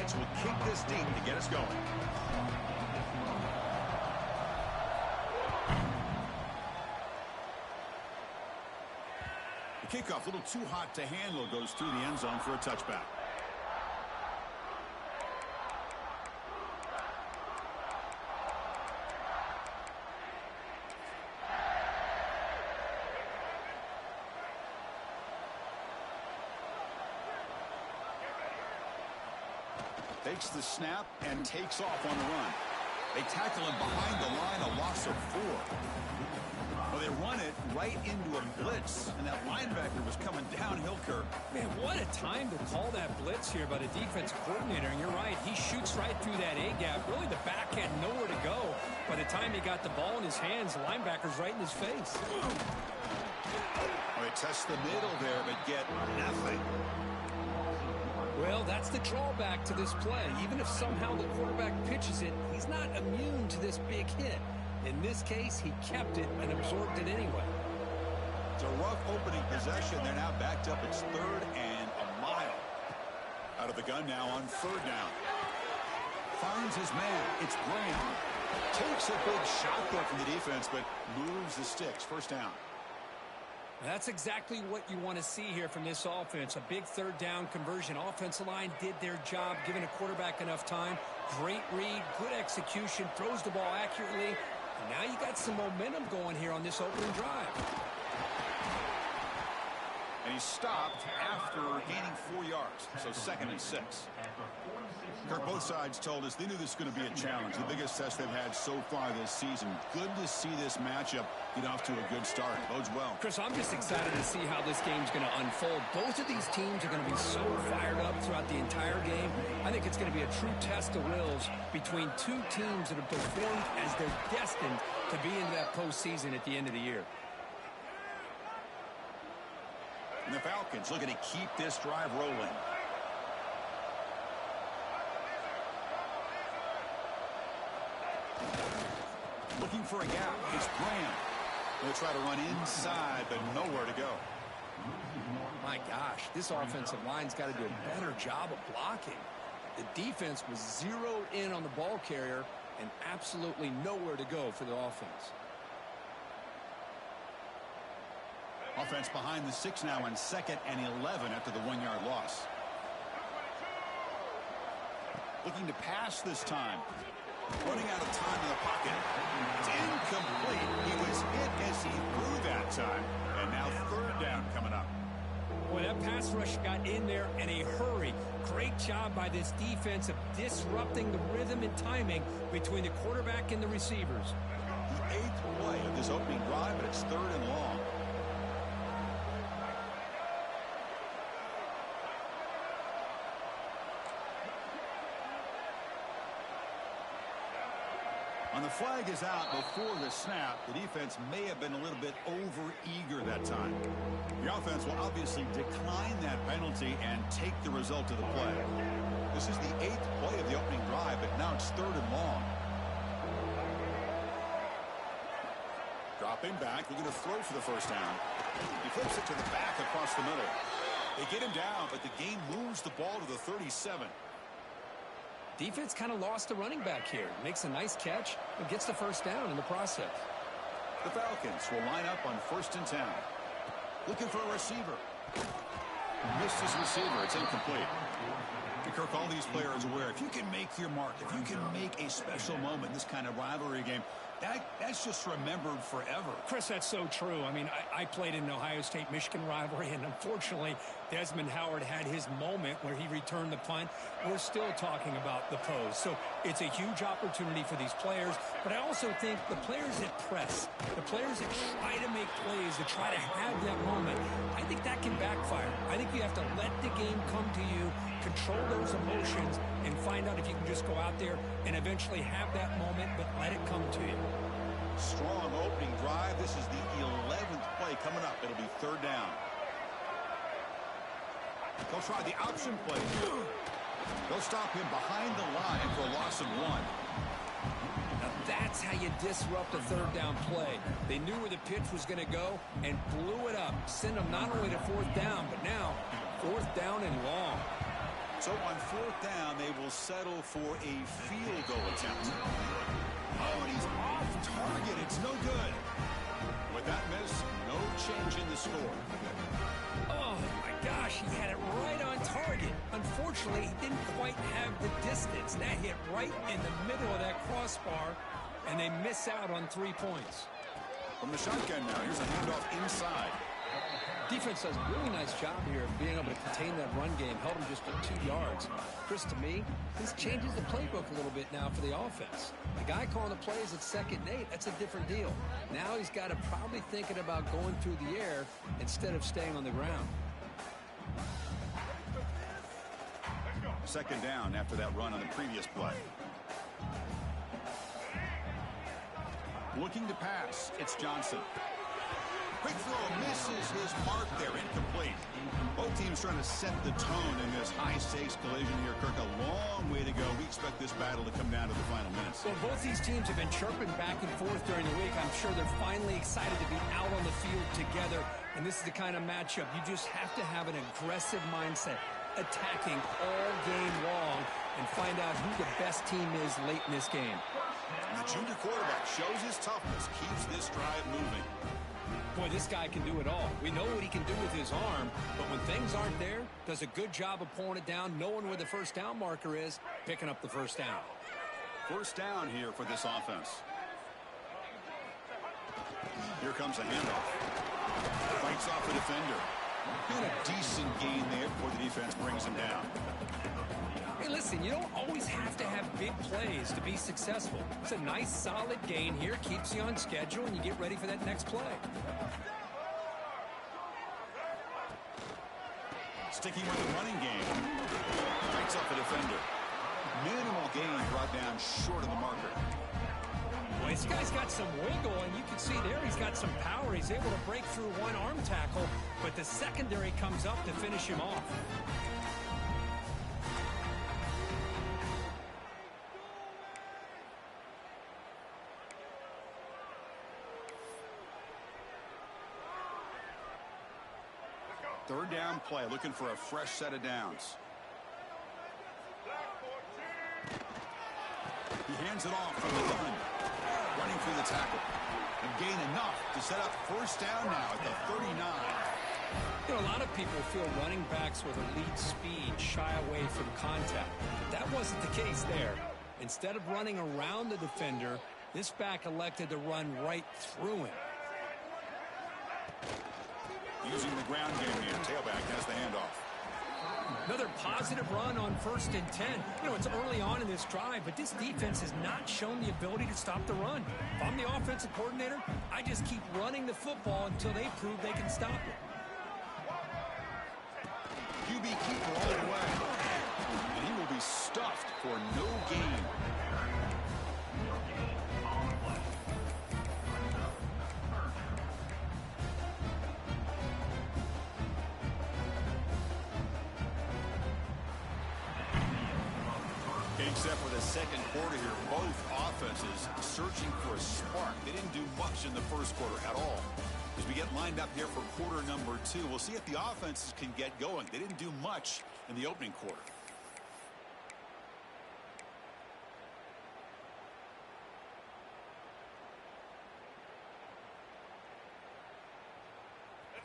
right, so we'll kick this deep to get us going. The kickoff, a little too hot to handle, goes through the end zone for a touchback. Takes the snap and takes off on the run. They tackle him behind the line, a loss of 4. Well, they run it right into a blitz, and that linebacker was coming downhill, Kirk. Man, what a time to call that blitz here by the defensive coordinator. And you're right, he shoots right through that A-gap. Really, the back had nowhere to go. By the time he got the ball in his hands, the linebacker's right in his face. Well, they test the middle there, but get nothing. Well, that's the drawback to this play. Even if somehow the quarterback pitches it, he's not immune to this big hit. In this case, he kept it and absorbed it anyway. It's a rough opening possession. They're now backed up. It's 3rd and a mile. Out of the gun now on 3rd down. Finds his man. It's Graham. Takes a big shot there from the defense, but moves the sticks. 1st down. That's exactly what you want to see here from this offense. A big 3rd down conversion. Offensive line did their job, giving a quarterback enough time. Great read, good execution, throws the ball accurately. And now you got some momentum going here on this opening drive. And he stopped after gaining 4 yards. So 2nd and 6. Kirk, both sides told us they knew this was going to be a challenge. The biggest test they've had so far this season. Good to see this matchup get off to a good start. Bodes well. Chris, I'm just excited to see how this game's going to unfold. Both of these teams are going to be so fired up throughout the entire game. I think it's going to be a true test of wills between two teams that have performed as they're destined to be in that postseason at the end of the year. And the Falcons looking to keep this drive rolling. Looking for a gap. It's Graham. They'll try to run inside, but nowhere to go. My gosh, this offensive line's got to do a better job of blocking. The defense was zeroed in on the ball carrier and absolutely nowhere to go for the offense. Offense behind the 6 now on 2nd and 11 after the 1-yard loss. Looking to pass this time. Running out of time in the pocket. It's incomplete. He was hit as he threw that time. And now 3rd down coming up. Boy, that pass rush got in there in a hurry. Great job by this defense of disrupting the rhythm and timing between the quarterback and the receivers. The 8th play of this opening drive, but it's 3rd and long. On the flag is out before the snap. The defense may have been a little bit over-eager that time. The offense will obviously decline that penalty and take the result of the play. This is the 8th play of the opening drive, but now it's 3rd and long. Dropping back, looking to throw for the 1st down. He flips it to the back across the middle. They get him down, but the game moves the ball to the 37. Defense kind of lost the running back here. Makes a nice catch and gets the 1st down in the process. The Falcons will line up on 1st and 10. Looking for a receiver. Missed his receiver. It's incomplete. Kirk, all these players aware, if you can make your mark, if you can make a special moment, this kind of rivalry game, that's just remembered forever. Chris, that's so true. I mean, I played in an Ohio State-Michigan rivalry, and unfortunately, Desmond Howard had his moment where he returned the punt. We're still talking about the pose. So it's a huge opportunity for these players, but I also think the players that press, the players that try to make plays, that try to have that moment, I think that can backfire. I think you have to let the game come to you, control those emotions, and find out if you can just go out there and eventually have that moment, but let it come to you. Strong opening drive. This is the 11th play coming up. It'll be 3rd down. They'll try the option play. They'll stop him behind the line for a loss of 1. Now that's how you disrupt a 3rd down play. They knew where the pitch was going to go and blew it up. Send them not only to 4th down, but now 4th down and long. So on fourth down, they will settle for a field goal attempt. Oh, and he's off target. It's no good. With that miss, no change in the score. Oh, my gosh, he had it right on target. Unfortunately, he didn't quite have the distance. That hit right in the middle of that crossbar, and they miss out on 3 points. From the shotgun now, here's a handoff inside. Defense does a really nice job here of being able to contain that run game, held him just at 2 yards. Chris, to me, this changes the playbook a little bit now for the offense. The guy calling the plays at 2nd and 8, that's a different deal. Now he's got to probably thinking about going through the air instead of staying on the ground. 2nd down after that run on the previous play. Looking to pass, it's Johnson. Quick throw, misses his mark there, incomplete. Both teams trying to set the tone in this high-stakes collision here, Kirk. A long way to go. We expect this battle to come down to the final minutes. Well, both these teams have been chirping back and forth during the week. I'm sure they're finally excited to be out on the field together, and this is the kind of matchup you just have to have an aggressive mindset, attacking all game long, and find out who the best team is late in this game. And the junior quarterback shows his toughness, keeps this drive moving. Boy, this guy can do it all. We know what he can do with his arm, but when things aren't there, does a good job of pulling it down, knowing where the first down marker is, picking up the first down. First down here for this offense. Here comes a handoff. Fights off the defender. Got a decent gain there before the defense brings him down. Hey, listen, you don't always have to have big plays to be successful. It's a nice, solid gain here, keeps you on schedule, and you get ready for that next play. Sticking with the running game. Fights off the defender. Minimal gain brought down short of the marker. Well, this guy's got some wiggle, and you can see there he's got some power. He's able to break through one arm tackle, but the secondary comes up to finish him off. Third down play, looking for a fresh set of downs. He hands it off from the gun. Running through the tackle. And gain enough to set up first down now at the 39. You know, a lot of people feel running backs with elite speed shy away from contact. But that wasn't the case there. Instead of running around the defender, this back elected to run right through him. Using the ground game here. Tailback has the handoff. Another positive run on 1st and 10. You know, it's early on in this drive, but this defense has not shown the ability to stop the run. If I'm the offensive coordinator, I just keep running the football until they prove they can stop it. QB keeper all the way. And he will be stuffed for no gain. Except for the second quarter here, both offenses searching for a spark. They didn't do much in the first quarter at all. As we get lined up here for quarter number 2, we'll see if the offenses can get going. They didn't do much in the opening quarter.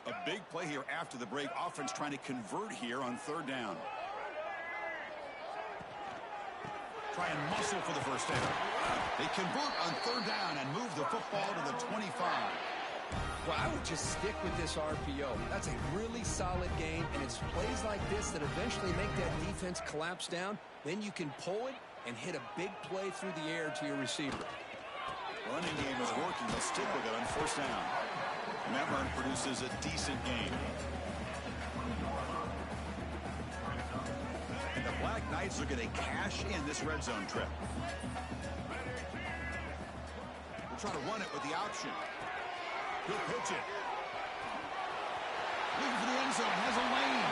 A big play here after the break. Offense trying to convert here on third down. Try and muscle for the first down. They convert on third down and move the football to the 25. Well, I would just stick with this RPO. That's a really solid game, and it's plays like this that eventually make that defense collapse down. Then you can pull it and hit a big play through the air to your receiver. Running game is working. Let's stick with it on first down. And that run produces a decent gain. And the Black Knights are going to cash in this red zone trip. We'll try to run it with the option. He'll pitch it. Looking for the end zone. Has a lane.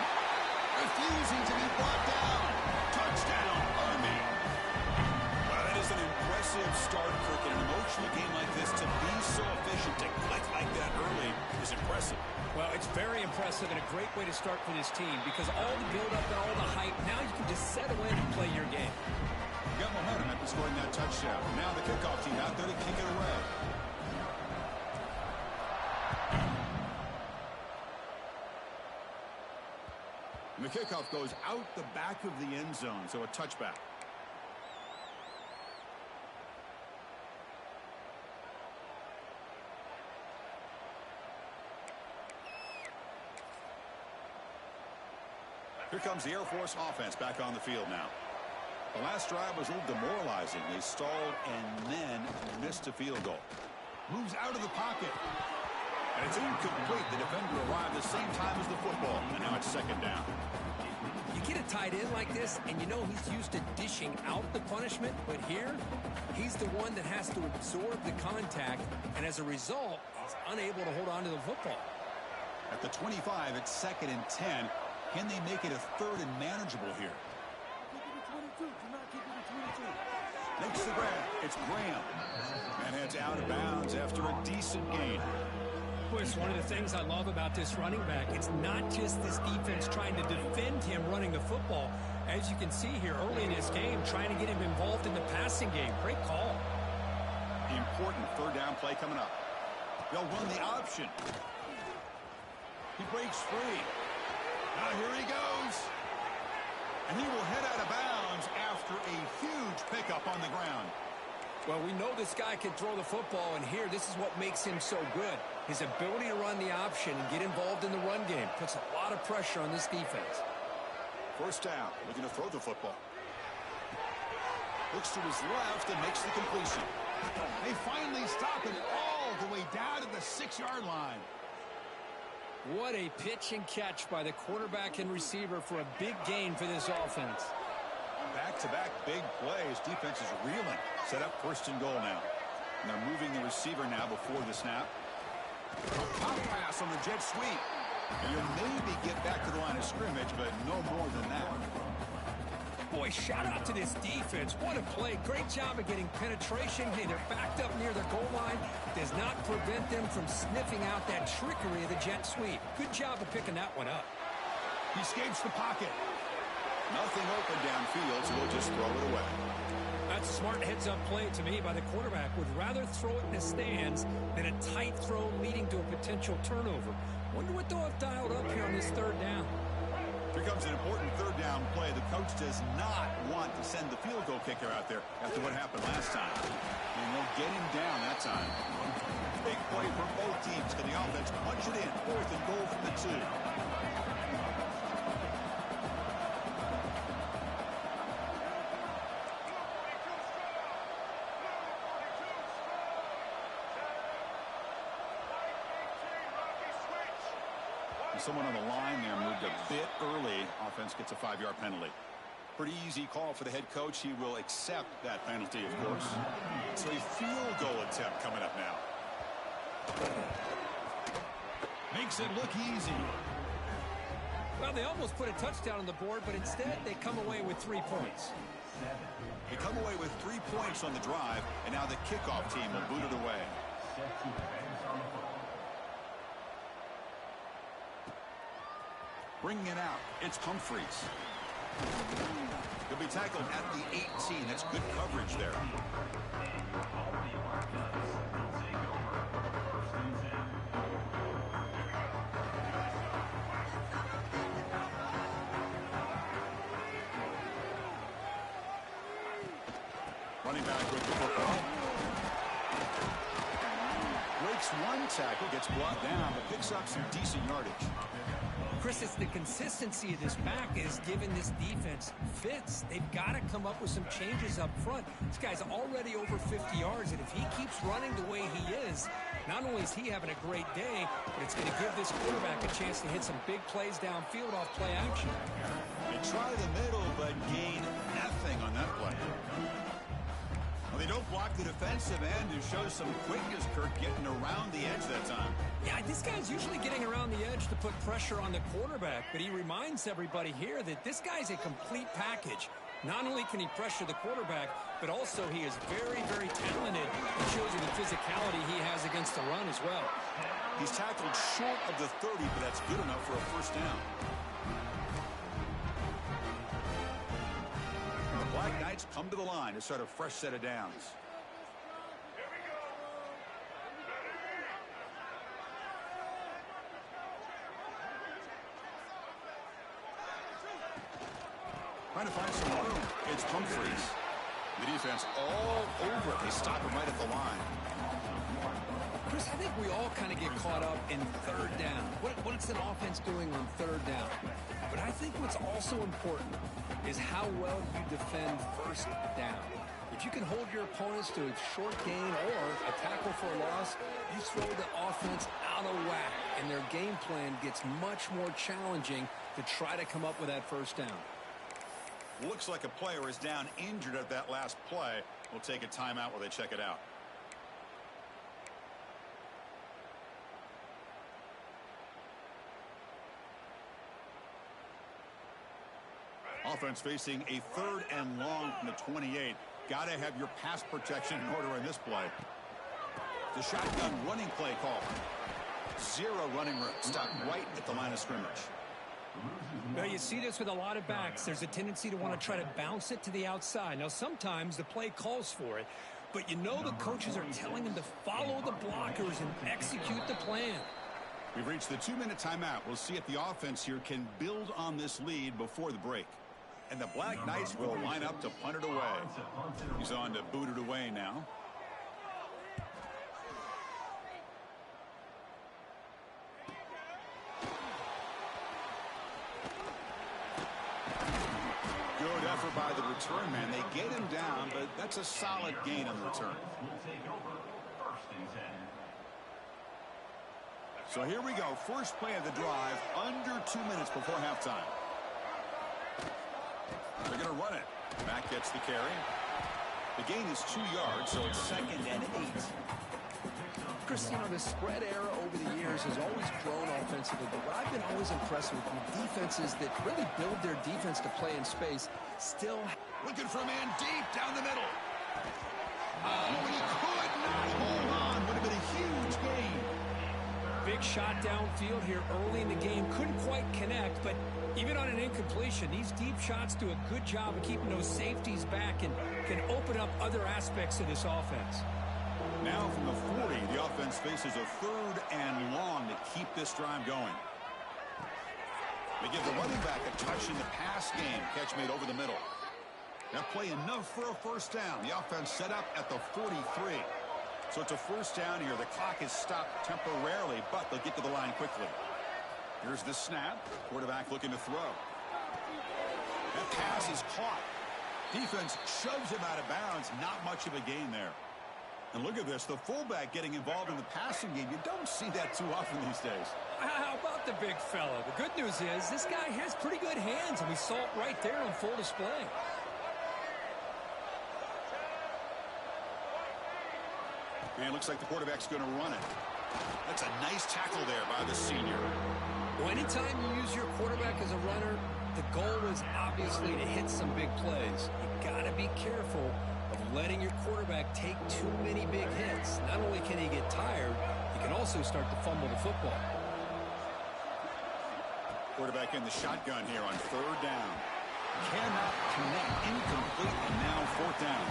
Refusing to be brought down. Touchdown, Army. Well, that is an impressive start, Kirk. In an emotional game like this, to be so efficient, to click like that early is impressive. Well, it's very impressive and a great way to start for this team because all the build-up and all the hype, now you can just settle in and play your game. You got momentum after scoring that touchdown. Now the kickoff team out there to kick it away. And the kickoff goes out the back of the end zone, so a touchback. Here comes the Air Force offense back on the field now. The last drive was a little demoralizing. They stalled and then missed a field goal. Moves out of the pocket. And it's incomplete. The defender arrived the same time as the football. And now it's second down. You get a tight end like this, and you know he's used to dishing out the punishment. But here, he's the one that has to absorb the contact. And as a result, he's unable to hold on to the football. At the 25, it's 2nd and 10. Can they make it a 3rd and manageable here? Makes the grab. It's Graham. And heads out of bounds after a decent gain. Boy, it's one of the things I love about this running back. It's not just this defense trying to defend him running the football. As you can see here early in this game, trying to get him involved in the passing game. Great call. The important 3rd down play coming up. They'll run the option. He breaks free. Now here he goes. And he will head out of bounds after a huge pickup on the ground. Well, we know this guy can throw the football, and here, this is what makes him so good. His ability to run the option and get involved in the run game puts a lot of pressure on this defense. 1st down, looking to throw the football. Looks to his left and makes the completion. They finally stop him all the way down to the 6-yard line. What a pitch and catch by the quarterback and receiver for a big gain for this offense. Back-to-back big plays. Defense is reeling. Set up 1st and goal now. And they're moving the receiver now before the snap. Pop pass on the jet sweep. And you'll maybe get back to the line of scrimmage, but no more than that. Boy, shout out to this defense. What a play. Great job of getting penetration. Hey, they're backed up near their goal line. Does not prevent them from sniffing out that trickery of the jet sweep. Good job of picking that one up. He escapes the pocket. Nothing open downfield, so he'll just throw it away. That's a smart heads-up play to me by the quarterback. Would rather throw it in the stands than a tight throw leading to a potential turnover. Wonder what they'll have dialed up here on this 3rd down. Here comes an important 3rd down play. The coach does not want to send the field goal kicker out there after what happened last time. And they'll get him down that time. Big play for both teams. Can the offense punch it in? 4th and goal from the 2. Someone on the line there moved a bit early. Offense gets a 5-yard penalty. Pretty easy call for the head coach. He will accept that penalty, of course. So a field goal attempt coming up now. Makes it look easy. Well, they almost put a touchdown on the board, but instead they come away with 3 points. They come away with 3 points on the drive, and now the kickoff team will boot it away. Bringing it out, it's Humphreys. He'll be tackled at the 18. That's good coverage there. Running back with the football. Breaks one tackle, gets brought down, but picks up some decent yardage. Chris, it's the consistency of this back is giving this defense fits. They've got to come up with some changes up front. This guy's already over 50 yards, and if he keeps running the way he is, not only is he having a great day, but it's going to give this quarterback a chance to hit some big plays downfield off play action. They try the middle, but gain nothing on that play. Well, they don't block the defensive end, who shows some quickness, Kirk, getting around the edge that time. Yeah, this guy's usually getting around the edge to put pressure on the quarterback, but he reminds everybody here that this guy's a complete package. Not only can he pressure the quarterback, but also he is very, very talented. It shows you the physicality he has against the run as well. He's tackled short of the 30, but that's good enough for a first down. And the Black Knights come to the line to start a fresh set of downs. Trying to find some room. It's Humphreys. The defense all over it. They stop him right at the line. Chris, I think we all kind of get caught up in third down. What's an offense doing on third down? But I think what's also important is how well you defend first down. If you can hold your opponents to a short gain or a tackle for a loss, you throw the offense out of whack, and their game plan gets much more challenging to try to come up with that first down. Looks like a player is down injured at that last play. We'll take a timeout while they check it out. Offense facing a 3rd and long from the 28. Got to have your pass protection in order in this play. The shotgun running play call. 0 running room. Stop right at the line of scrimmage. Well, you see this with a lot of backs. There's a tendency to want to try to bounce it to the outside. Now, sometimes the play calls for it, but you know the coaches are telling them to follow the blockers and execute the plan. We've reached the 2-minute timeout. We'll see if the offense here can build on this lead before the break. And the Black Knights will line up to punt it away. He's on to boot it away now. Good effort by the return man. They get him down, but that's a solid gain on the return. So here we go. First play of the drive, under 2 minutes before halftime. They're going to run it. Mack gets the carry. The gain is 2 yards, so it's 2nd and 8. Chris, you know, the spread era over the years has always grown offensively, but what I've been always impressed with defenses that really build their defense to play in space still. Looking for a man deep down the middle. Oh, he could not hold on. Would have been a huge gain. Big shot downfield here early in the game. Couldn't quite connect, but even on an incompletion, these deep shots do a good job of keeping those safeties back and can open up other aspects of this offense. Now from the 40, the offense faces a 3rd and long to keep this drive going. They give the running back a touch in the pass game. Catch made over the middle. That play enough for a first down. The offense set up at the 43. So it's a first down here. The clock is stopped temporarily, but they'll get to the line quickly. Here's the snap. Quarterback looking to throw. That pass is caught. Defense shoves him out of bounds. Not much of a gain there. And look at this. The fullback getting involved in the passing game. You don't see that too often these days. How about the big fella? The good news is this guy has pretty good hands, and we saw it right there on full display. And it looks like the quarterback's going to run it. That's a nice tackle there by the senior. Well, anytime you use your quarterback as a runner, the goal is obviously to hit some big plays. You got to be careful of letting your quarterback take too many big hits. Not only can he get tired, he can also start to fumble the football. Quarterback in the shotgun here on 3rd down. Cannot connect. Incomplete, and now 4th down.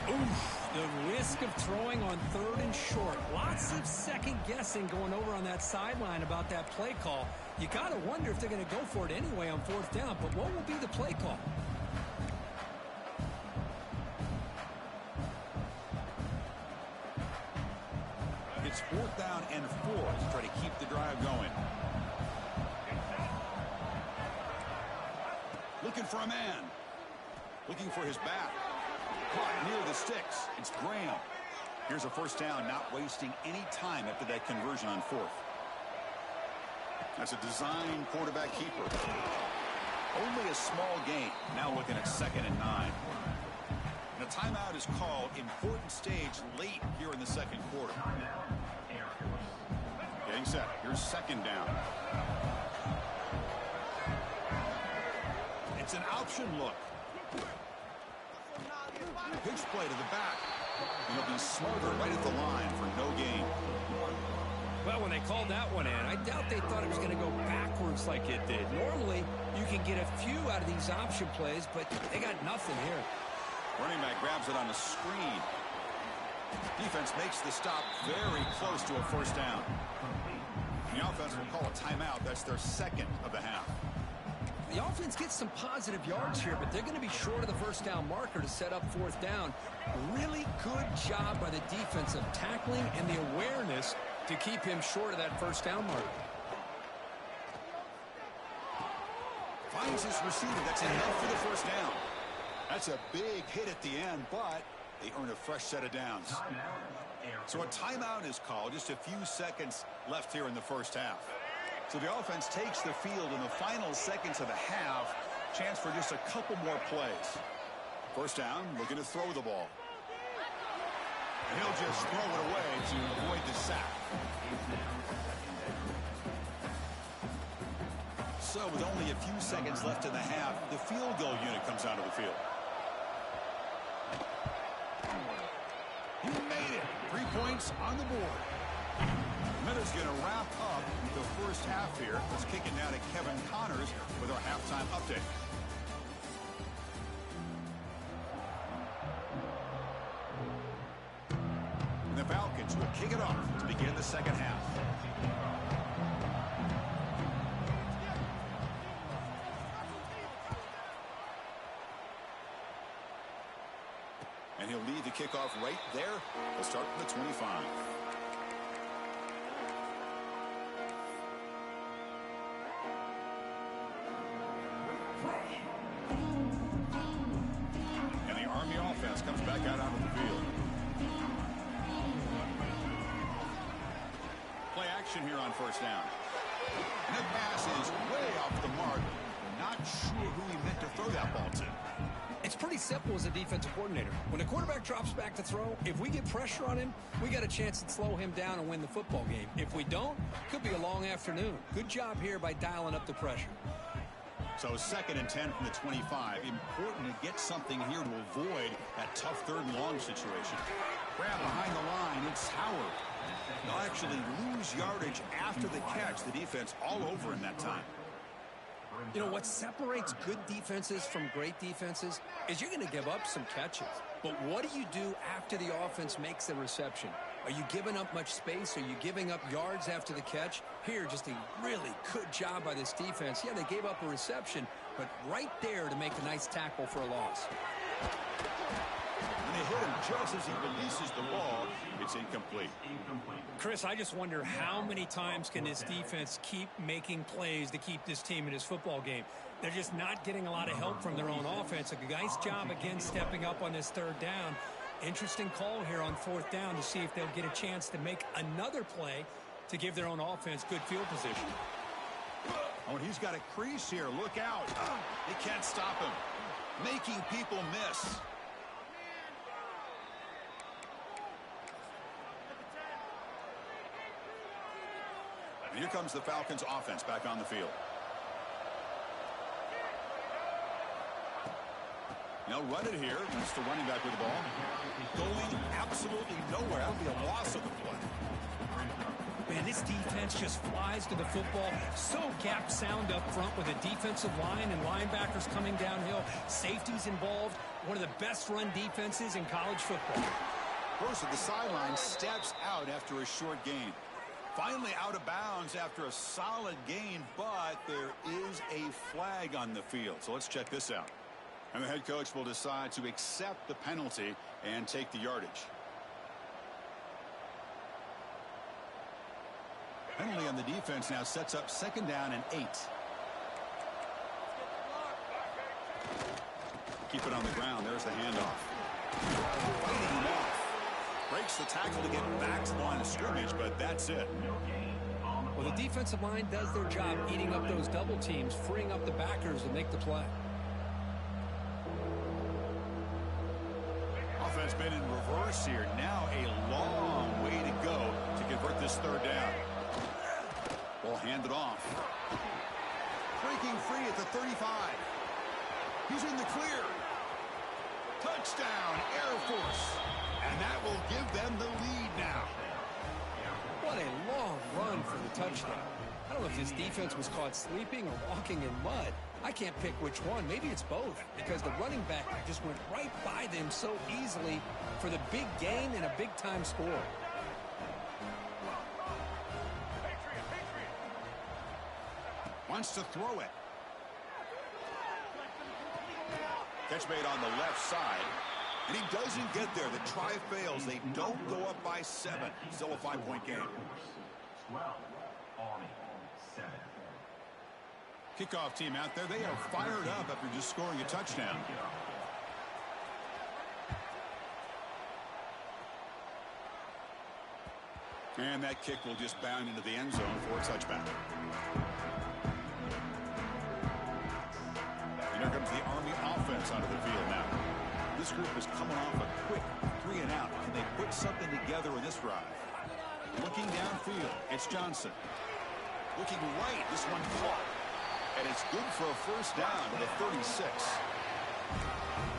Oof, the risk of throwing on 3rd and short. Lots of second guessing going over on that sideline about that play call. You got to wonder if they're going to go for it anyway on 4th down, but what will be the play call? It's 4th down and 4 to try to keep the drive going. Looking for a man. Looking for his back. Caught near the sticks. It's Graham. Here's a first down, not wasting any time after that conversion on 4th. That's a design quarterback keeper. Only a small gain. Now looking at 2nd and 9. And a timeout is called. Important stage late here in the 2nd quarter. Getting set. Here's 2nd down. It's an option look. Pitch play to the back. And he'll be smothered right at the line for no gain. Well, when they called that one in, I doubt they thought it was going to go backwards like it did. Normally, you can get a few out of these option plays, but they got nothing here. Running back grabs it on a screen. Defense makes the stop very close to a first down. The offense will call a timeout. That's their second of the half. The offense gets some positive yards here, but they're going to be short of the first down marker to set up fourth down. Really good job by the defense of tackling and the awareness to keep him short of that first down marker. Finds his receiver. That's enough for the first down. That's a big hit at the end, but they earn a fresh set of downs. So a timeout is called. Just a few seconds left here in the first half. So the offense takes the field in the final seconds of the half. Chance for just a couple more plays. First down, looking to throw the ball. And he'll just throw it away to avoid the sack. So with only a few seconds left in the half, the field goal unit comes out of the field. He made it. 3 points on the board. Miller's going to wrap up the first half here. Let's kick it now to Kevin Connors with our halftime update. And the Falcons will kick it off to begin the second half. And he'll lead the kickoff right there. We'll start from the 25. And the Army offense comes back out onto the field. Play action here on first down. And the pass is way off the mark. Not sure who he meant to throw that ball to. It's pretty simple as a defensive coordinator. When the quarterback drops back to throw, if we get pressure on him, we got a chance to slow him down and win the football game. If we don't, could be a long afternoon. Good job here by dialing up the pressure. So 2nd and 10 from the 25. Important to get something here to avoid that tough third and long situation. Grab behind the line. It's Howard. They'll actually lose yardage after the catch. The defense all over in that time. You know, what separates good defenses from great defenses is you're going to give up some catches. But what do you do after the offense makes the reception? Are you giving up much space? Are you giving up yards after the catch? Here, just a really good job by this defense. Yeah, they gave up a reception, but right there to make a nice tackle for a loss. And they hit him just as he releases the ball. It's incomplete. Chris, I just wonder how many times can this defense keep making plays to keep this team in this football game. They're just not getting a lot of help from their own offense. A nice job again stepping up on this third down. Interesting call here on fourth down to see if they'll get a chance to make another play to give their own offense good field position. Oh, and he's got a crease here. Look out. They can't stop him. Making people miss. And here comes the Falcons offense back on the field. Now run it here. That's the running back with the ball. Going absolutely nowhere. That'll be a loss of the play. Man, this defense just flies to the football. So gap sound up front with a defensive line and linebackers coming downhill. Safeties involved. One of the best run defenses in college football. Burst at the sideline, steps out after a short gain. Finally out of bounds after a solid gain, but there is a flag on the field. So let's check this out. And the head coach will decide to accept the penalty and take the yardage. Penalty on the defense now sets up 2nd down and 8. Keep it on the ground. There's the handoff. Fighting him off. Breaks the tackle to get back to the line of scrimmage, but that's it. Well, the defensive line does their job eating up those double teams, freeing up the backers to make the play. Offense been in reverse here. Now a long way to go to convert this third down. Ball handed off. Breaking free at the 35. He's in the clear. Touchdown, Air Force. And that will give them the lead now. What a long run for the touchdown. I don't know if his defense was caught sleeping or walking in mud. I can't pick which one. Maybe it's both, because the running back just went right by them so easily for the big gain and a big-time score. Wants to throw it. Catch made on the left side. And he doesn't get there. The try fails. They don't go up by 7. Still a 5-point game. 12, Army, 7. Kickoff team out there. They are fired up after just scoring a touchdown. And that kick will just bound into the end zone for a touchback. And here comes the Army offense onto the field now. This group is coming off a quick 3 and out. Can they put something together in this drive? Looking downfield, it's Johnson. Looking right, this one caught. And it's good for a first down to the 36.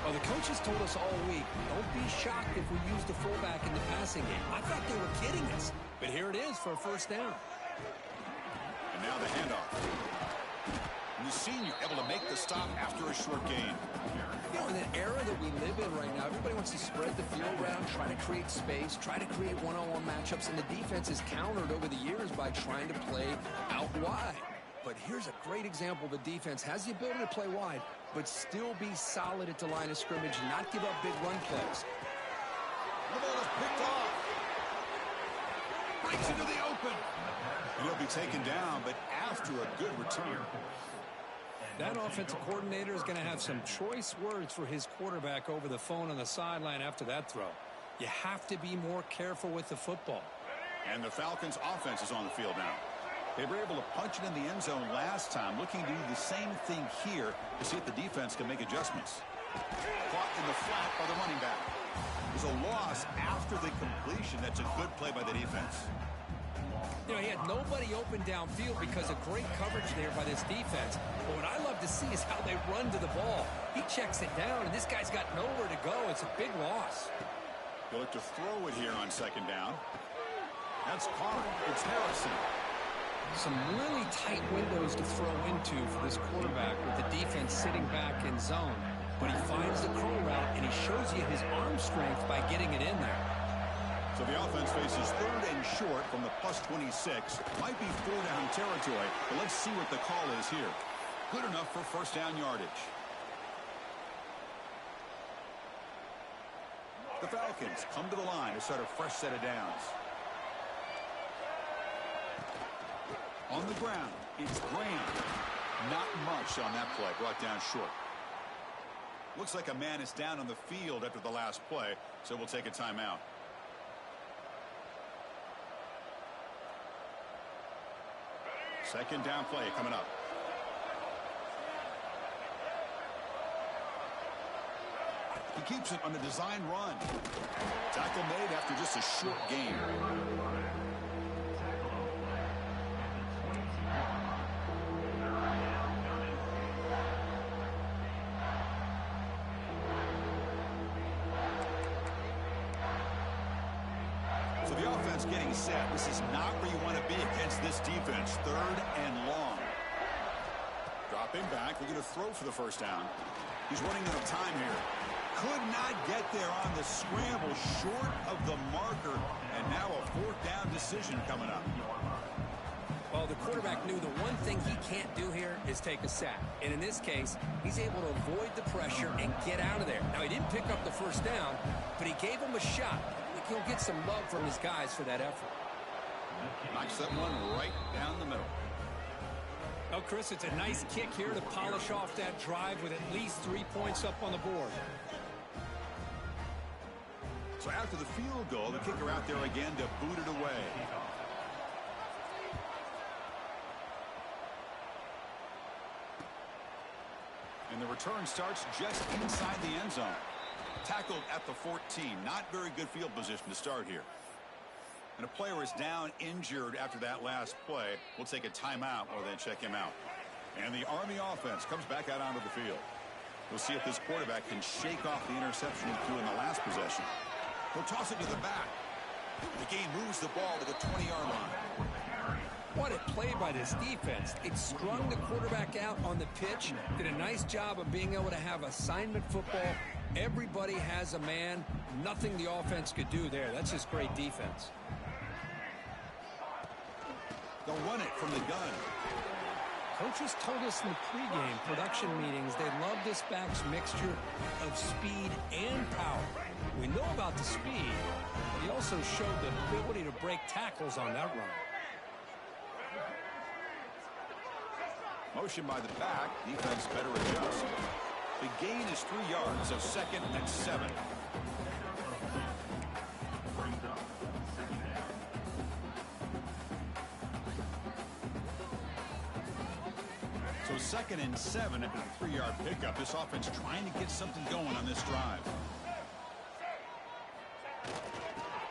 Well, the coaches told us all week, don't be shocked if we use the fullback in the passing game. I thought they were kidding us, but here it is for a first down. And now the handoff. And the senior able to make the stop after a short gain. You know, in an era that we live in right now, everybody wants to spread the field around, try to create space, try to create one-on-one matchups, and the defense is countered over the years by trying to play out wide. But here's a great example. The defense has the ability to play wide, but still be solid at the line of scrimmage, not give up big run plays. The ball is picked off. Breaks into the open. And he'll be taken down, but after a good return. That offensive coordinator is going to have some choice words for his quarterback over the phone on the sideline after that throw. You have to be more careful with the football. And the Falcons offense is on the field now. They were able to punch it in the end zone last time, looking to do the same thing here to see if the defense can make adjustments. Caught in the flat by the running back. There's a loss after the completion. That's a good play by the defense. You know, he had nobody open downfield because of great coverage there by this defense. But what I love to see is how they run to the ball. He checks it down, and this guy's got nowhere to go. It's a big loss. They'll look to throw it here on second down. That's caught. It's Harrison. Some really tight windows to throw into for this quarterback with the defense sitting back in zone. But he finds the curl route, and he shows you his arm strength by getting it in there. So the offense faces 3rd and short from the +26. Might be 4-down territory, but let's see what the call is here. Good enough for first down yardage. The Falcons come to the line to start a fresh set of downs. On the ground, it's Graham. Not much on that play, brought down short. Looks like a man is down on the field after the last play, so we'll take a timeout. Second down play coming up. He keeps it on the design run. Tackle made after just a short gain. So the offense getting set. This is not where you want to be against this defense. 3rd and long. Dropping back. We're going to throw for the first down. He's running out of time here. Could not get there on the scramble, short of the marker. And now a 4th down decision coming up. Well, the quarterback knew the one thing he can't do here is take a sack. And in this case, he's able to avoid the pressure and get out of there. Now, he didn't pick up the first down, but he gave him a shot. I think he'll get some love from his guys for that effort. Knocks that one right down the middle. Oh, Chris, it's a nice kick here to polish off that drive with at least 3 points up on the board. So after the field goal, the kicker out there again to boot it away. And the return starts just inside the end zone. Tackled at the 14. Not very good field position to start here. And a player is down injured after that last play. We'll take a timeout while they check him out. And the Army offense comes back out onto the field. We'll see if this quarterback can shake off the interception he threw in the last possession. He'll toss it to the back. The game moves the ball to the 20-yard line. What a play by this defense. It strung the quarterback out on the pitch, did a nice job of being able to have assignment football. Everybody has a man. Nothing the offense could do there. That's just great defense. They'll run it from the gun. Coaches told us in the pregame production meetings they love this back's mixture of speed and power. We know about the speed, but he also showed the ability to break tackles on that run. Motion by the back. Defense better adjust. The gain is 3 yards, so 2nd and 7. So 2nd and 7 after the 3-yard pickup. This offense trying to get something going on this drive.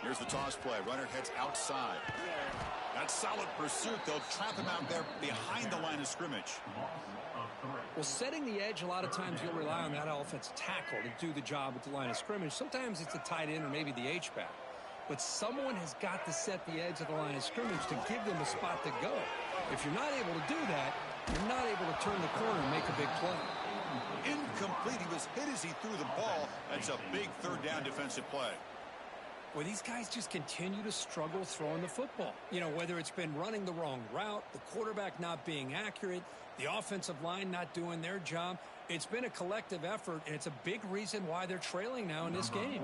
Here's the toss play. Runner heads outside. That's solid pursuit. They'll trap him out there behind the line of scrimmage. Well, setting the edge, a lot of times you'll rely on that offensive tackle to do the job at the line of scrimmage. Sometimes it's a tight end or maybe the H-back. But someone has got to set the edge of the line of scrimmage to give them a spot to go. If you're not able to do that, you're not able to turn the corner and make a big play. Incomplete. He was hit as he threw the ball. That's a big 3rd down defensive play. Well, these guys just continue to struggle throwing the football. You know, whether it's been running the wrong route, the quarterback not being accurate, the offensive line not doing their job. It's been a collective effort, and it's a big reason why they're trailing now in this game.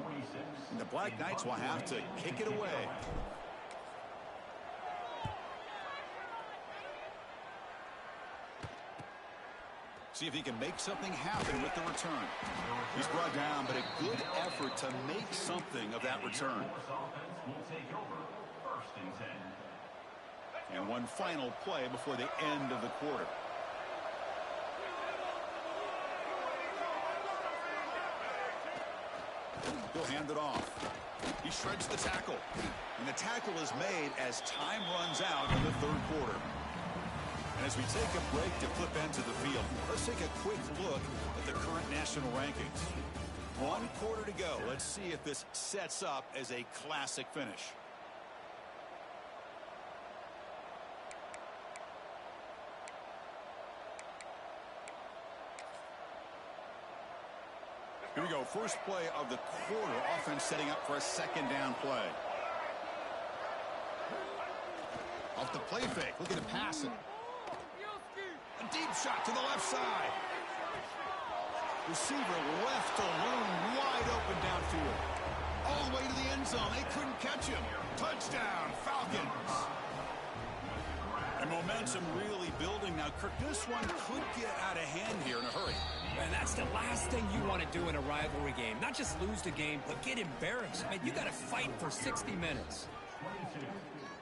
And the Black Knights will have to kick it away. See if he can make something happen with the return. He's brought down, but a good effort to make something of that return. And one final play before the end of the quarter. He'll hand it off. He shreds the tackle. And the tackle is made as time runs out in the 3rd quarter. And as we take a break to flip into the field, let's take a quick look at the current national rankings. 1 quarter to go. Let's see if this sets up as a classic finish. Here we go. First play of the quarter. Offense setting up for a 2nd down play. Off the play fake. Looking to pass it. A deep shot to the left side. Receiver left alone, wide open downfield. All the way to the end zone. They couldn't catch him. Touchdown, Falcons. And momentum really building now. Kirk, this one could get out of hand here in a hurry. And that's the last thing you want to do in a rivalry game. Not just lose the game, but get embarrassed. I mean, you got to fight for 60 minutes. 22,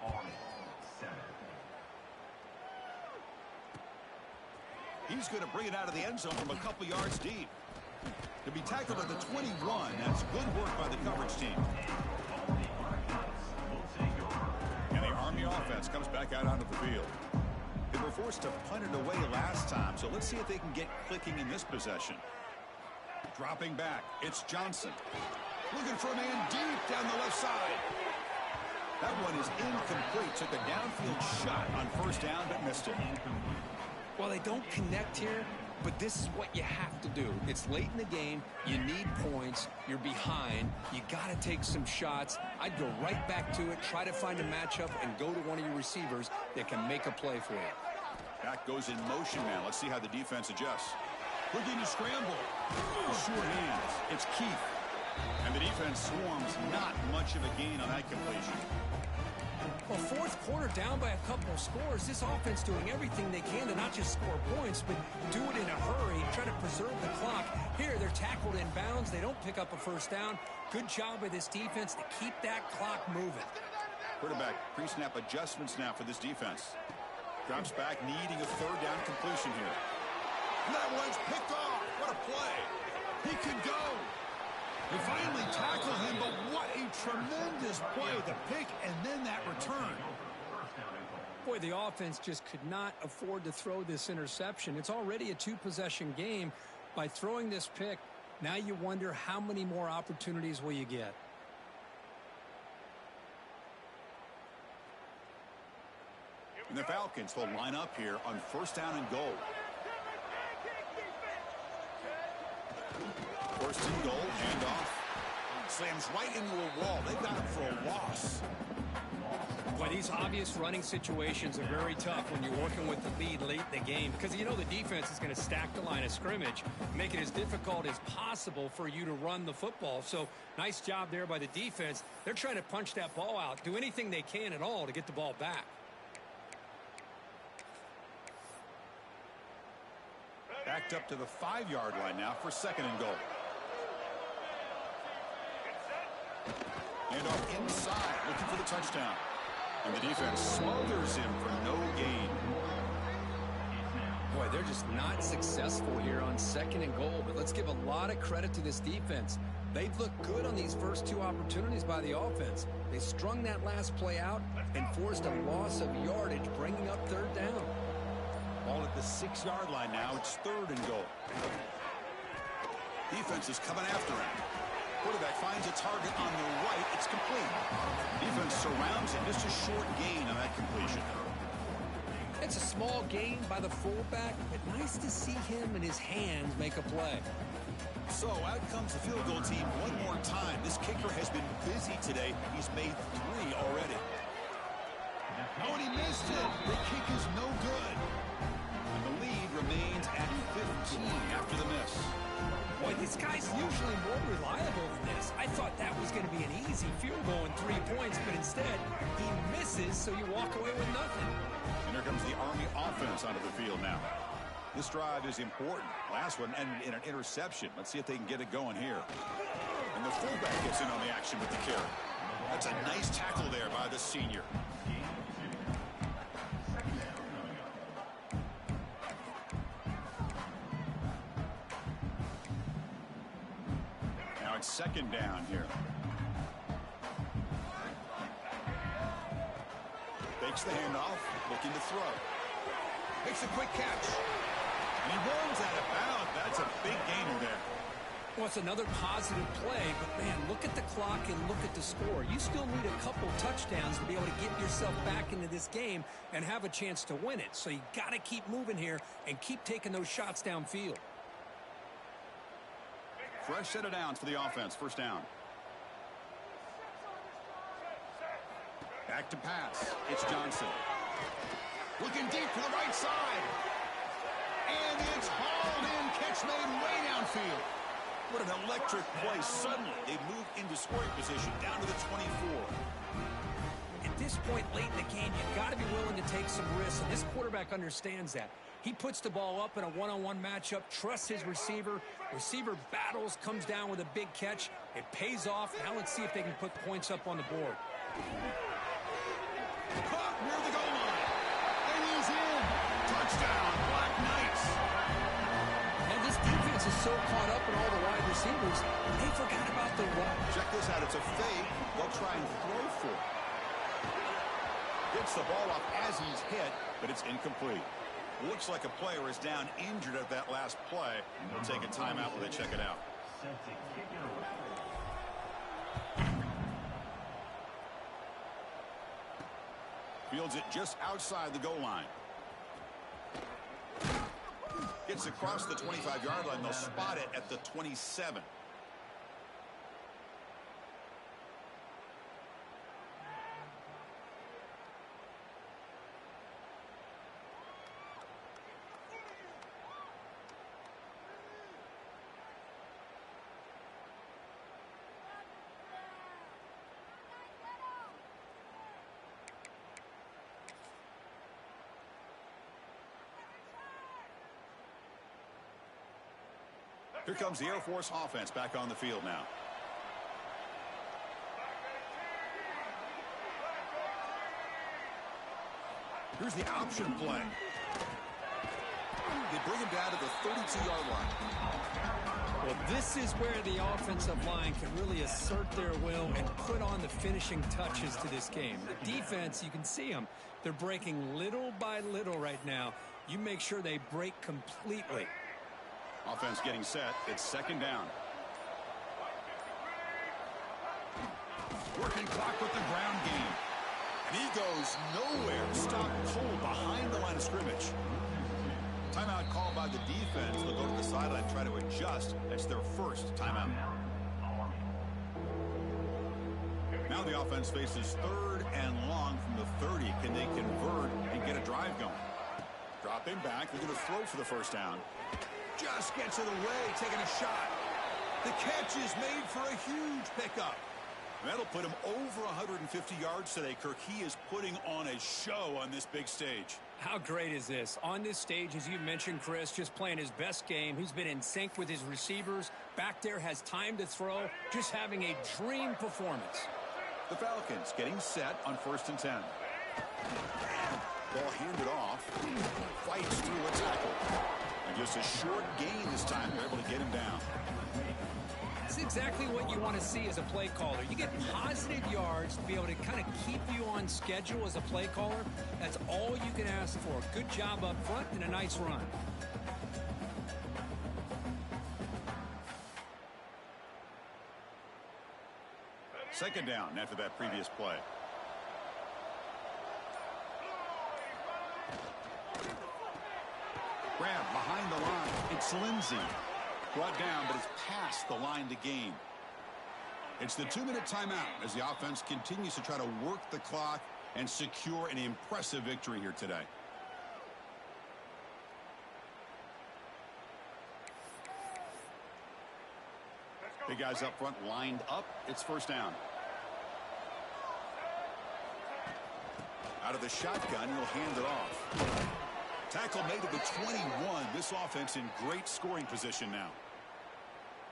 Army, 7. He's going to bring it out of the end zone from a couple yards deep. To be tackled at the 21, that's good work by the coverage team. And the Army offense comes back out onto the field. They were forced to punt it away last time, so let's see if they can get clicking in this possession. Dropping back, it's Johnson. Looking for a man deep down the left side. That one is incomplete. Took a downfield shot on 1st down, but missed it. Well, they don't connect here, but this is what you have to do. It's late in the game. You need points. You're behind. You got to take some shots. I'd go right back to it, try to find a matchup, and go to one of your receivers that can make a play for you. Back goes in motion now. Let's see how the defense adjusts. Looking to scramble. Short hands. It's Keith. And the defense swarms. Not much of a gain on that completion. Well, 4th quarter down by a couple of scores. This offense doing everything they can to not just score points, but do it in a hurry, try to preserve the clock. Here, they're tackled in bounds. They don't pick up a 1st down. Good job by this defense to keep that clock moving. Quarterback pre-snap adjustments now for this defense. Drops back, needing a 3rd down completion here. And that one's picked off. What a play. He could go. They finally tackle him, but what a tremendous play. The pick and then that return. Boy, the offense just could not afford to throw this interception. It's already a 2-possession game. By throwing this pick, now you wonder how many more opportunities will you get. And the Falcons will line up here on first down and goal. First and goal, handoff. Slams right into a wall. They got him for a loss. Boy, these obvious running situations are very tough when you're working with the lead late in the game because you know the defense is going to stack the line of scrimmage, make it as difficult as possible for you to run the football. So nice job there by the defense. They're trying to punch that ball out, do anything they can at all to get the ball back. Backed up to the 5-yard line now for second and goal. And off inside, looking for the touchdown. And the defense smothers him for no gain. Boy, they're just not successful here on second and goal, but let's give a lot of credit to this defense. They've looked good on these first two opportunities by the offense. They strung that last play out and forced a loss of yardage, bringing up third down. Ball at the 6-yard line now. It's third and goal. Defense is coming after him. Quarterback finds a target on the right. It's complete. Defense surrounds him. Just a short gain on that completion. It's a small gain by the fullback, but nice to see him and his hands make a play. So out comes the field goal team one more time. This kicker has been busy today. He's made 3 already. Oh, and he missed it. The kick is no good. And the lead remains at 15 after the miss. Boy, this guy's usually more reliable than this. I thought that was going to be an easy field goal and 3 points, but instead he misses, so you walk away with nothing. And here comes the Army offense onto the field now. This drive is important. Last one ended in an interception. Let's see if they can get it going here. And the fullback gets in on the action with the carry. That's a nice tackle there by the senior. Now it's second down here. Fakes the handoff, looking to throw. Makes a quick catch. And he runs out of bounds. That's a big gainer there. Well, it's another positive play, but man, look at the clock and look at the score. You still need a couple touchdowns to be able to get yourself back into this game and have a chance to win it. So you got to keep moving here and keep taking those shots downfield. Fresh set of downs for the offense. First down. Back to pass. It's Johnson. Looking deep to the right side. And it's hauled in. Catch made way downfield. What an electric play. Suddenly, they move into scoring position down to the 24. At this point late in the game, you've got to be willing to take some risks, and this quarterback understands that. He puts the ball up in a one-on-one matchup, trusts his receiver. Receiver battles, comes down with a big catch. It pays off. Now let's see if they can put points up on the board. Caught near the goal line. And he's in. Touchdown, Black Knights. And this defense is so caught up in all the wide receivers, they forgot about the run. Check this out. It's a fake. They'll try and throw for it. Gets the ball up as he's hit, but it's incomplete. Looks like a player is down injured at that last play. They'll take a timeout while they check it out. Fields it just outside the goal line. Gets across the 25-yard line. They'll spot it at the 27. Here comes the Air Force offense back on the field now. Here's the option play. They bring him down to the 32-yard line. Well, this is where the offensive line can really assert their will and put on the finishing touches to this game. The defense, you can see them. They're breaking little by little right now. You make sure they break completely. Offense getting set. It's second down. Working clock with the ground game. And he goes nowhere. Stopped cold behind the line of scrimmage. Timeout called by the defense. They'll go to the sideline and try to adjust. That's their first timeout. Now the offense faces third and long from the 30. Can they convert and get a drive going? Dropping back. They're going to throw for the first down. Just gets it away, taking a shot. The catch is made for a huge pickup. That'll put him over 150 yards today, Kirk. He is putting on a show on this big stage. How great is this? On this stage, as you mentioned, Chris, just playing his best game. He's been in sync with his receivers. Back there, has time to throw. Just having a dream performance. The Falcons getting set on 1st and 10. Ball handed off. Fights through a tackle. And just a short gain this time. They're able to get him down. It's exactly what you want to see as a play caller. You get positive yards to be able to kind of keep you on schedule as a play caller. That's all you can ask for. Good job up front and a nice run. Second down after that previous play. Grab behind the line. It's Lindsey. Brought down, but it's past the line to gain. It's the 2-minute timeout as the offense continues to try to work the clock and secure an impressive victory here today. Big guys up front lined up. It's first down. Out of the shotgun, he'll hand it off. Tackle made to the 21. This offense in great scoring position now.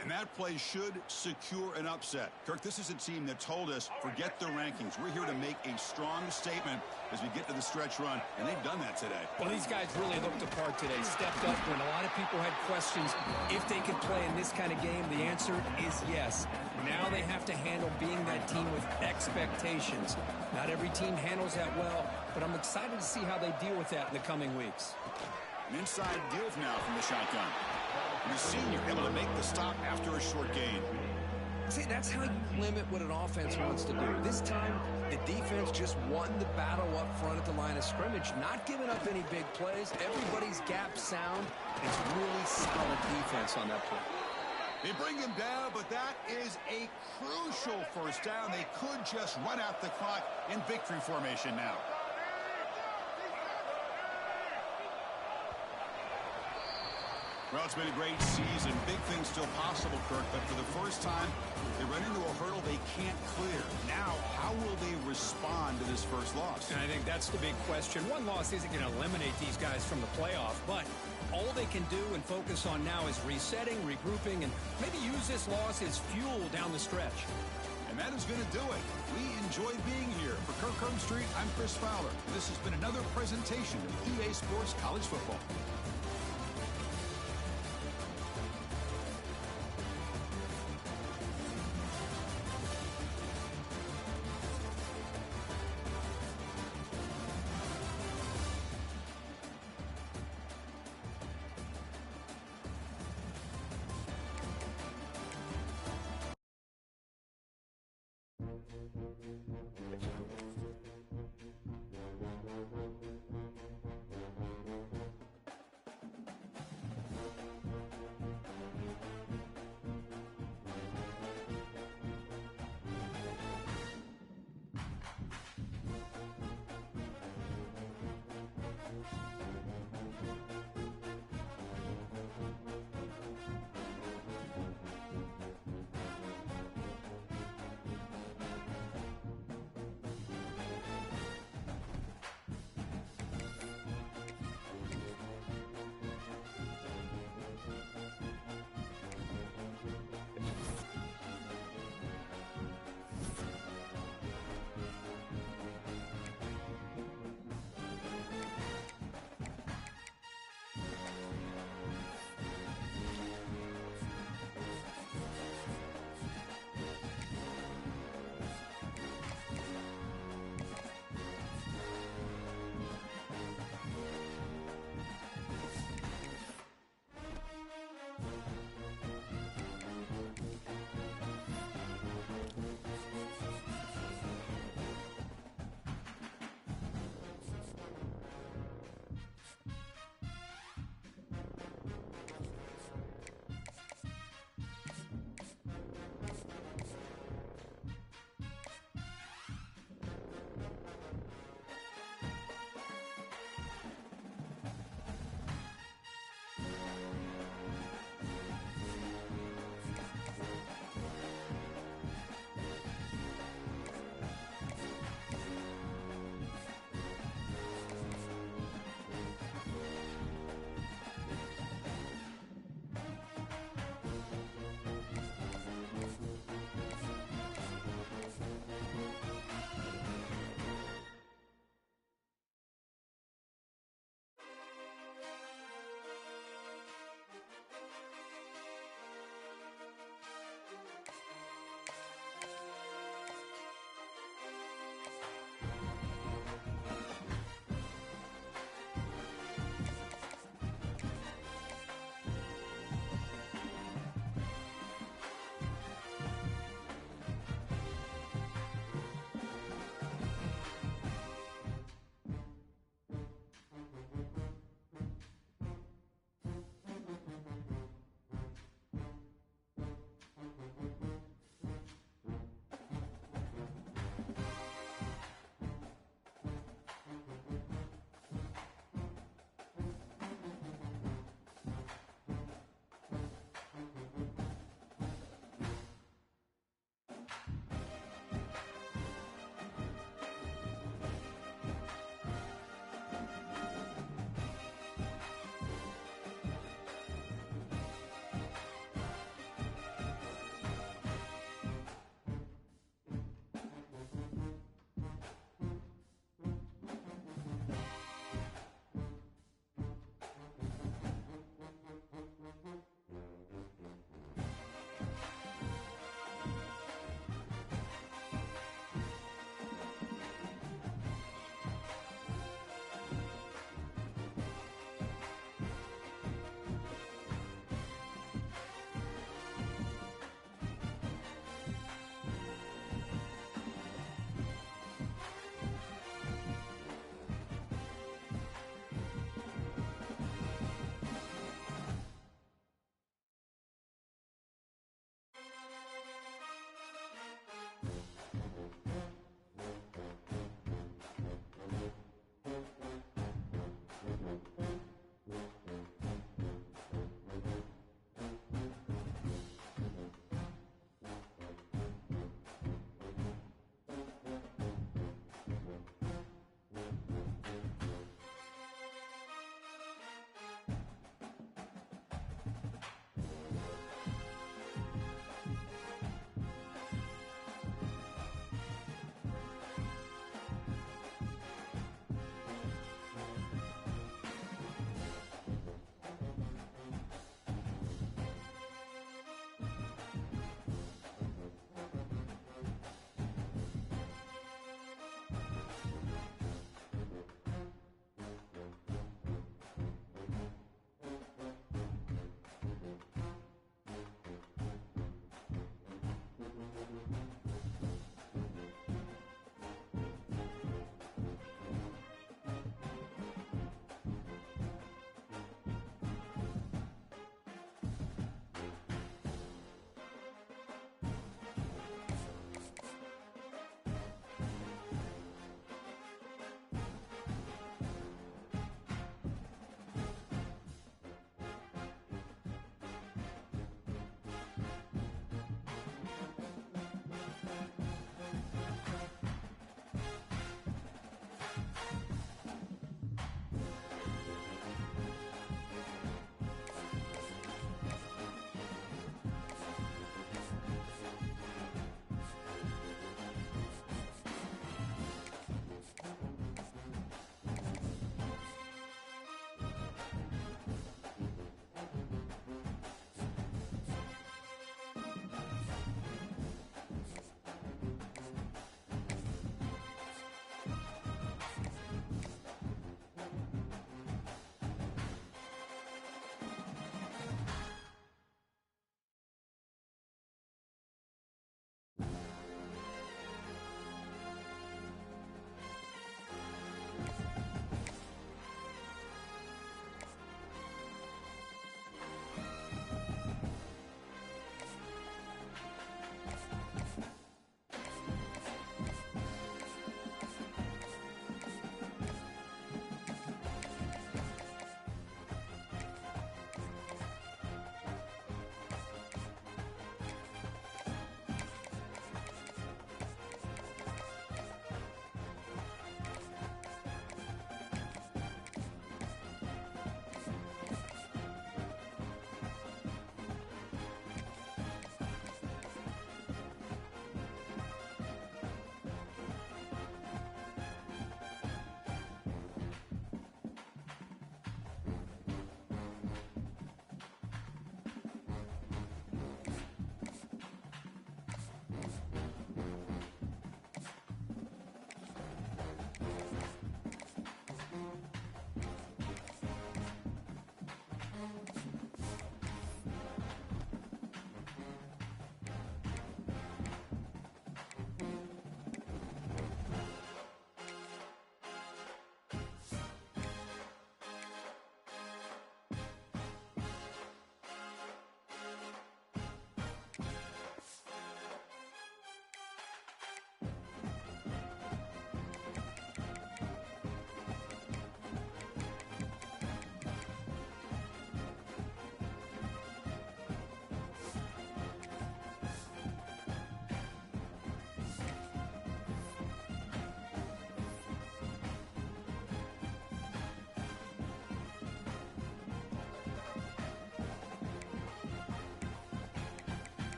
And that play should secure an upset. Kirk, this is a team that told us, forget the rankings. We're here to make a strong statement as we get to the stretch run, and they've done that today. Well, these guys really looked the part today, stepped up when a lot of people had questions if they could play in this kind of game. The answer is yes. Now they have to handle being that team with expectations. Not every team handles that well, but I'm excited to see how they deal with that in the coming weeks. An inside give now from the shotgun. And the senior able to make the stop after a short gain. See, that's how you limit what an offense wants to do. This time, the defense just won the battle up front at the line of scrimmage, not giving up any big plays. Everybody's gap sound. It's really solid defense on that play. They bring him down, but that is a crucial first down. They could just run out the clock in victory formation now. Well, it's been a great season. Big things still possible, Kirk, but for the first time, they run into a hurdle they can't clear. Now, how will they respond to this first loss? And I think that's the big question. One loss isn't going to eliminate these guys from the playoff, but all they can do and focus on now is resetting, regrouping, and maybe use this loss as fuel down the stretch. And that is going to do it. We enjoyed being here. For Kirk Herbstreit, I'm Chris Fowler. And this has been another presentation of EA Sports College Football.